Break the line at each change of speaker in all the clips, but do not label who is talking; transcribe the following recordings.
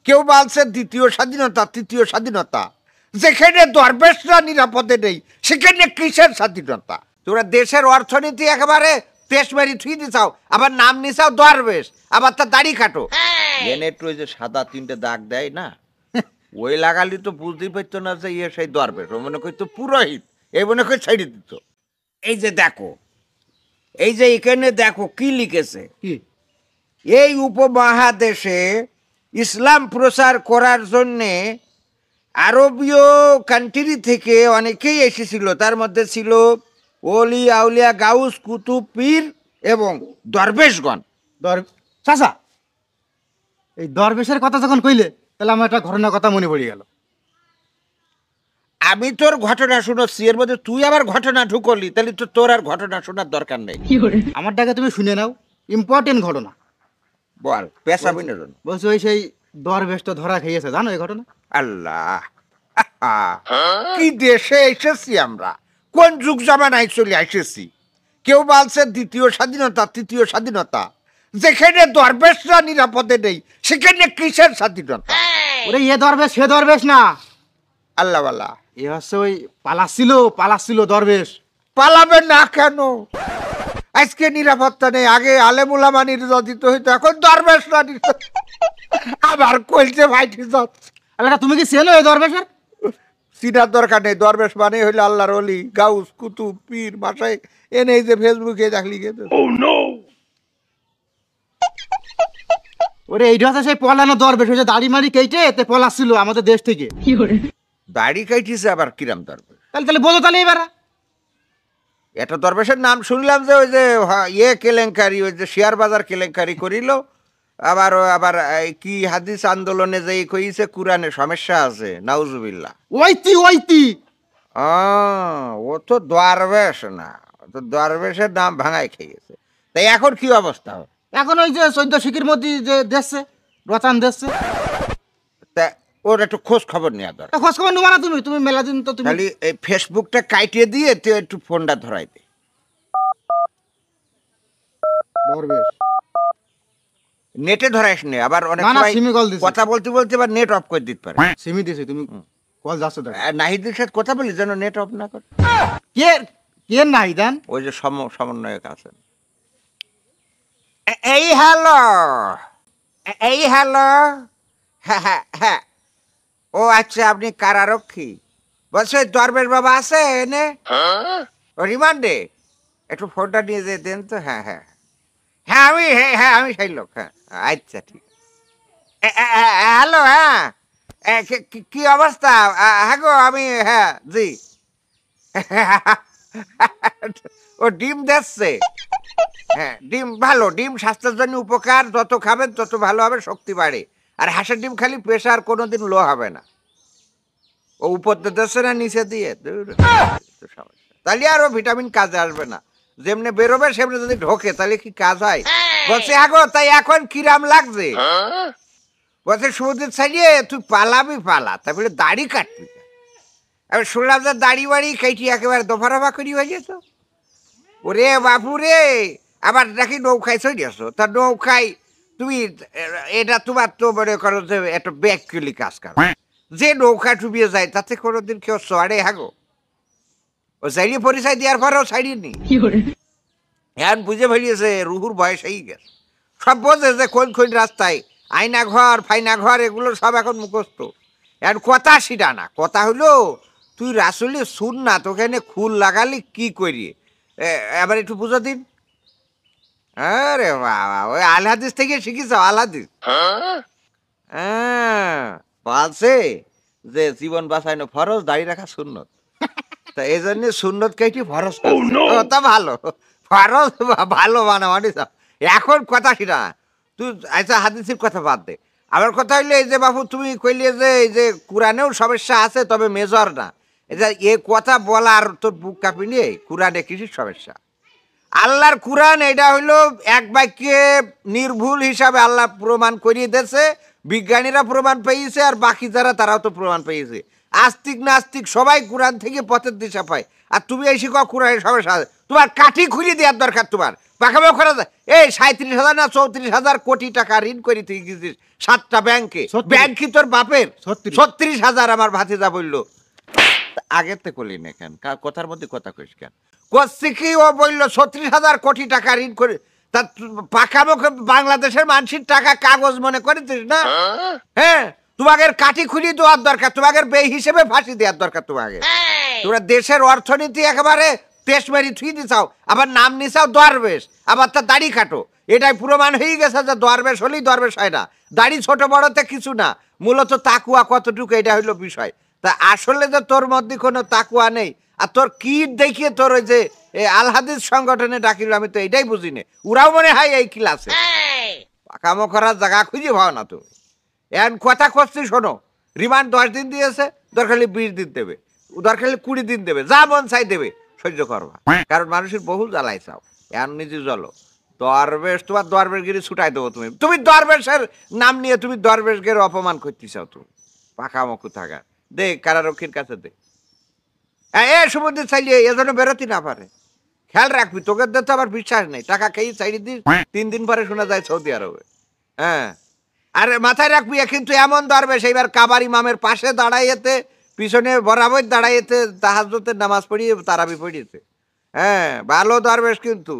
কেউ বলছে দ্বিতীয় স্বাধীনতা, তৃতীয় স্বাধীনতা। যেখানে দরবেশরা নিরাপদে নেই সেখানে কিসের স্বাধীনতা? তোরা দেশের অর্থনীতি একেবারে পেশ মারি থুই দিছাও, আবার নাম নিছাও দরবেশ, আবার তার দাড়ি কাটো। এনে একটু ওই যে সাদা তিনটে দাগ দেয় না, ওই লাগালি তো বুঝতেই পারতো না যে ইয়ে সেই দরবেশ। ও মনে করতো পুরোহিত, এই মনে করে ছেড়ে দিত। এই যে দেখো, এই যে এখানে দেখো কি লিখেছে, এই উপমহাদেশে ইসলাম প্রচার করার জন্যে আরবীয় কান্ট্রি থেকে অনেকেই এসেছিল। তার মধ্যে ছিল ওলি আউলিয়া, গাউস, কুতুব, পীর এবং দরবেশগণ।
চাচা, এই দরবেশের কথা যখন কইলে তাহলে আমার একটা ঘটনার কথা মনে পড়ে গেল।
আমি তোর ঘটনা শুনছি, এর মধ্যে তুই আবার ঘটনা ঢুকলি, তাহলে তো তোর আর ঘটনা শোনার দরকার নেই।
আমারটাকে তুমি শুনে নাও, ইম্পর্টেন্ট ঘটনা।
বল, পেশা বিনোদন।
বলছি ওই সেই দরবেশ তো ধরা খেয়েছে, জানো এই ঘটনা?
আল্লাহ, কি দেশে এসেছি আমরা, কোন যুগ জামানায় চলে এসেছি। কেউ বলছে দ্বিতীয় স্বাধীনতা, তৃতীয় স্বাধীনতা। যেখানে দরবেশরা নিরাপদে নেই সেখানে কিসের স্বাধীনতা?
ওরে এ দরবেশ সে দরবেশ না,
আল্লাহ বালা,
এ হচ্ছে ওই পালাচ্ছিল দরবেশ।
পালাবে না কেন? আজকে নিরাপত্তা নেই, আগে আলেমুলামা নির্যাতিত হইতো, এখন দরবেশরা আবার কইছে ভাইটি যাচ্ছে।
আল্লাহ, তুমি কি চেনো এই দরবেশের?
চিনার দরকার নেই, দরবেশ মানে হইলে আল্লাহর ওলি, গাউস, কুতুব, পীর, ভাষায় এনে যে ফেসবুকে দেখলি গেছে।
ওরে এইটা হচ্ছে সেই পলানো দরবেশ, ওই যে দাড়ি মারি কেটে এতে পলাচ্ছিল আমাদের দেশ থেকে।
দাড়ি কাইটিছে আবার কিরাম দরবেশ?
তাহলে বোঝো তাহলে এবার
এটা দরবেশের নাম শুনলাম যে ওই যে ইয়ে কেলেঙ্কারি, ওই যে শেয়ার বাজার কেলেঙ্কারি করিল, আবার আবার কি হাদিস আন্দোলনে যে কইছে কোরআনে সমস্যা আছে, নাউজুবিল্লাহ।
ওইতি
ও তো দরবেশ না, তো দরবেশের নাম ভাঙায় খেয়েছে। তাই এখন কি অবস্থা?
এখন ওই যে 14 শিখির মধ্যে যে দেখছে রচান দেখছে,
তা ওর একটু খোঁজ খবর নেওয়া দরকার।
খোঁজ খবর নেওয়া না তুমি মেলা দিন তো তুমি
খালি এই ফেসবুকটা কাটিয়ে দিয়ে তুই একটু ফোনটা ধরাই দে।
দরবেশ
নেটে ধরাইস নে, আবার অনেক কথা বলতে বলতে আবার নেট অফ করে দিতে পারে।
সিমি দিছে, তুমি কল যাচ্ছে
নাহিদের সাথে কথা বলি যেন নেট অফ না করে।
কে নাহিদান?
ওই যে সমন্বয়ক আছেন। এই হ্যালো, এই হ্যালো, হ্যাঁ হ্যাঁ হ্যাঁ, ও আচ্ছা, আপনি কারারক্ষী? বলছে দরবেশ বাবা আছে এনে রিমান্ডে, একটু ফোনটা নিয়ে যে দেন তো। হ্যাঁ হ্যাঁ হ্যাঁ, আমি সেই লোক। হ্যাঁ আচ্ছা, ঠিক। হ্যালো, হ্যাঁ কি অবস্থা? হ্যাঁ গো, আমি, হ্যাঁ জি। ও ডিম দিচ্ছে? হ্যাঁ, ডিম ভালো, ডিম স্বাস্থ্যের জন্য উপকার, যত খাবেন তত ভালো হবে, শক্তি বাড়ে। আর হাঁসের ডিম খালি প্রেশার কোনোদিন লো হবে না। ও উপর দিচ্ছে না নিচে দিয়ে, তাহলে আর ও ভিটামিন কাজে আসবে না। যেমনি বেরোবে সেমনি যদি ঢোকে তাহলে কি কাজ হয়? বলছে আগো, তাই এখন কিরাম লাগছে? বলছে সমুদ্রের ছাড়িয়ে তুই পালাবি পালা, তারপরে দাড়ি কাটবি। আমি শুনলাম যে দাড়ি বাড়ি কেটে একেবারে দফারফা করি হয়ে যেত। ওরে বাপু রে, আবার নাকি নৌকায় চলে আসো, তা নৌকায় তুমি এটা তোমার তো মনে করো যে একটা ব্যাকলি কাজ কর। যে নৌকা ডুবিয়ে যায় তাতে কোনোদিন কেউ চড়ে? হাগো, ও চাইলে পরিচয় দেওয়ার পরেও ছাড়িনি। এখন বুঝে ফেলিয়েছে রুহুর বয়স হয়ে গেছে, সব বোঝে যে কোন কোন রাস্তায় আয়না ঘর ফাইনা ঘর এগুলো সব এখন মুখস্থ। এখন কথা সেটা না, কথা হলো তুই রাসুলি শুন না, তোখানে খুল লাগালি কি করি, এবার একটু বুঝো দিন। আরে বাবা, ওই আল হাদিস থেকে শিখিস? আল হাদিস বলছে যে জীবন বাঁচানো ফরজ, দাড়ি রাখা সুন্নত। তা এই জন্য সুন্নত কেটে ফরজ, তা ভালো, ফরজ ভালো বানাবানি। এখন কথা সেটা না, তুই আচ্ছা হাদিসের কথা বাদ দে। আমার কথা হইলে এই যে বাবু তুমি কইলে যে এই যে কোরআনেও সমস্যা আছে, তবে মেজর না। এই যে এ কথা বলার তোর বুক কাঁপি নিয়ে, কোরআনে কিছু সমস্যা? আল্লাহর কোরআন এটা হইলো এক বাক্যে নির্ভুল হিসাবে আল্লাহ প্রমাণ করিয়ে দিয়েছে, বিজ্ঞানীরা প্রমাণ পেয়েছে, আর বাকি যারা তারাও তো প্রমাণ পেয়েছে। আস্তিক নাস্তিক সবাই কোরআন থেকে পথের দিশা পায়, আর তুমি এই শিখো কোরআনের সবাই সাথে তোমার কাঠি খুলিয়ে দেওয়ার দরকার তোমার। পাকামো করা যায় এই 37,000 না 34,000 কোটি টাকা ঋণ করে তুই গেছিস 7টা ব্যাংকে।
36
ব্যাংক কি তোর বাপের?
36
36,000 আমার ভাতিজা বললো। আগের তে করলি না কেন? কথার মধ্যে কথা কইস কেন? করছি কি ও বললো 36,000 কোটি টাকা ঋণ করে, তা পাকামো বাংলাদেশের মানুষের টাকা কাগজ মনে করেছিস না? হ্যাঁ, তোমাদের কাঠি খুলি দেওয়ার দরকার, তোমাদের বে হিসেবে ফাঁসি দেওয়ার দরকার। তোমাকে তোমরা দেশের অর্থনীতি একেবারে তেস মেরি থুই দিছাও, আবার নাম নিছাও দরবেশ, আবার তার দাড়ি কাটো। এটাই প্রমাণ হয়ে গেছে যে দরবেশ হলেই দরবেশ হয় না, দাড়ি ছোট বড়তে কিছু না, মূলত তাকুয়া কতটুকু এটা হইলো বিষয়। তা আসলে যে তোর মধ্যে কোনো তাকুয়া নেই, আর তোর কি দেখিয়ে তোর ওই যে আল হাদিস সংগঠনে ডাকিল, আমি তো এটাই বুঝি না। ওরাও মনে হয় এই ক্লাসে পাকামো করার জায়গা খুঁজে পাও না তুমি। এখন কথা করছি শোনো, রিমান্ড 10 দিন দিয়েছে, দরকার হলে 20 দিন দেবে, দরকার হলে 20 দিন দেবে, যা মন চাই দেবে, সহ্য করবা। কারণ মানুষের বহু জ্বালাই চাও, এখন নিজে চলো। দরবেশ, তোমার দরবেশগিরি ছুটাই দেবো। তুমি দরবেশের নাম নিয়ে তুমি দরবেশগের অপমান করতে চাও। তুমি পাকামো থাকা দে কারারক্ষীর কাছে দে। এ সমুদ্রে চাইলে এজন্য বেরোতে না পারে, খেয়াল রাখবি। তোকে তো আবার বিশ্বাস নেই, টাকা খেয়ে চাইলে দিস, 3 দিন পরে শোনা যায় সৌদি আরবে। হ্যাঁ, আর মাথায় রাখবি কিন্তু এমন দরবেশ এইবার কাবার ইমামের পাশে দাঁড়াইতে, পিছনে বরাবর দাঁড়াইতে তাহাজ্জুদের নামাজ পড়িয়ে তারাবি পড়িয়েছে। হ্যাঁ, ভালো দরবেশ কিন্তু,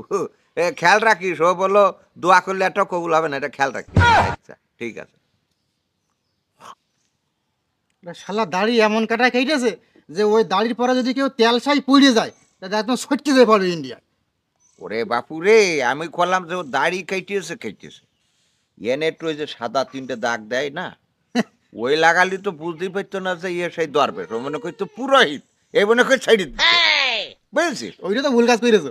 খেয়াল রাখিস। ও বললো দোয়া করলে একটা কবুল হবে না, এটা খেয়াল রাখিস। আচ্ছা ঠিক আছে।
শালা দাড়ি এমন কাটায় কেটেছে যে ওই দাড়ির পরে যদি কেউ তেল সাই পুড়ে যায় তাহলে একদম ছটকে যায় পড়ে ইন্ডিয়া।
ওরে বাপু রে, আমি করলাম যে ও দাড়ি কেটেছে এনে একটু ওই যে সাদা 3টে দাগ দেয় না, ওই লাগালি তো বুঝতেই পারতো না যে ইয়ে সেই দরবেশ। ও মনে করতো পুরোহিত, এই মনে করে ছেড়ে দিত, বুঝেছিস?
ওইটা তো ভুল কাজ করেছে।